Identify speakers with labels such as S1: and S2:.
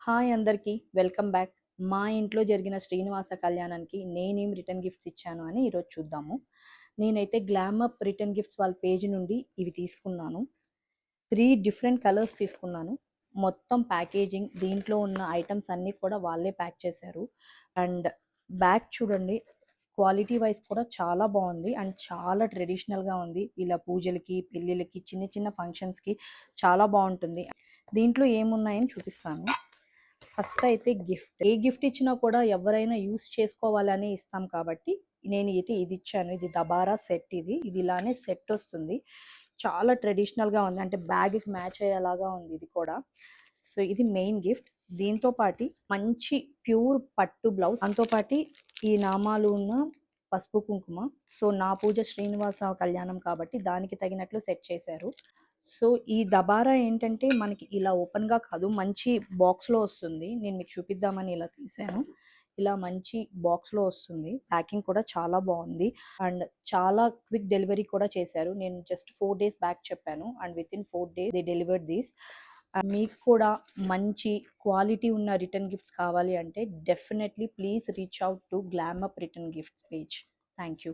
S1: Hi అందరికీ welcome back. మా ఇంట్లో జరిగిన శ్రీనివాస కళ్యాణానికి నేనేం రిటర్న్ గిఫ్ట్స్ ఇచ్చాను అని ఈరోజు చూద్దాము. నేనైతే గ్లామప్ రిటర్న్ గిఫ్ట్స్ వాళ్ళ పేజ్ నుండి ఇవి తీసుకున్నాను. 3 డిఫరెంట్ కలర్స్ తీసుకున్నాను. మొత్తం ప్యాకేజింగ్ దీంట్లో ఉన్న ఐటమ్స్ అన్నీ కూడా వాళ్ళే ప్యాక్ చేశారు. అండ్ బ్యాగ్ చూడండి, క్వాలిటీ వైజ్ కూడా చాలా బాగుంది అండ్ చాలా ట్రెడిషనల్గా ఉంది. ఇలా పూజలకి, పెళ్ళిళ్ళకి, చిన్న చిన్న ఫంక్షన్స్కి చాలా బాగుంటుంది. దీంట్లో ఏమున్నాయని చూపిస్తాను. ఫస్ట్ అయితే గిఫ్ట్. ఏ గిఫ్ట్ ఇచ్చినా కూడా ఎవరైనా యూస్ చేసుకోవాలని ఇస్తాం కాబట్టి నేను ఇది ఇచ్చాను. ఇది దబారా సెట్. ఇది ఇలానే సెట్ వస్తుంది. చాలా ట్రెడిషనల్గా ఉంది, అంటే బ్యాగ్కి మ్యాచ్ అయ్యేలాగా ఉంది ఇది కూడా. సో ఇది మెయిన్ గిఫ్ట్. దీంతో పాటు మంచి ప్యూర్ పట్టు బ్లౌజ్, దాంతో పాటు ఈ నామాలు ఉన్న పసుపు కుంకుమ. సో నా పూజ శ్రీనివాస కళ్యాణం కాబట్టి దానికి తగినట్లు సెట్ చేశారు. సో ఈ దబారా ఏంటంటే మనకి ఇలా ఓపెన్గా కాదు, మంచి బాక్స్లో వస్తుంది. నేను మీకు చూపిద్దామని ఇలా తీసాను. ఇలా మంచి బాక్స్లో వస్తుంది. ప్యాకింగ్ కూడా చాలా బాగుంది అండ్ చాలా క్విక్ డెలివరీ కూడా చేశారు. నేను జస్ట్ 4 days బ్యాక్ చెప్పాను and with in 4 days they delivered these. మీకు కూడా మంచి క్వాలిటీ ఉన్న రిటర్న్ గిఫ్ట్స్ కావాలి అంటే definitely please reach out to Glamup return gifts page. Thank you.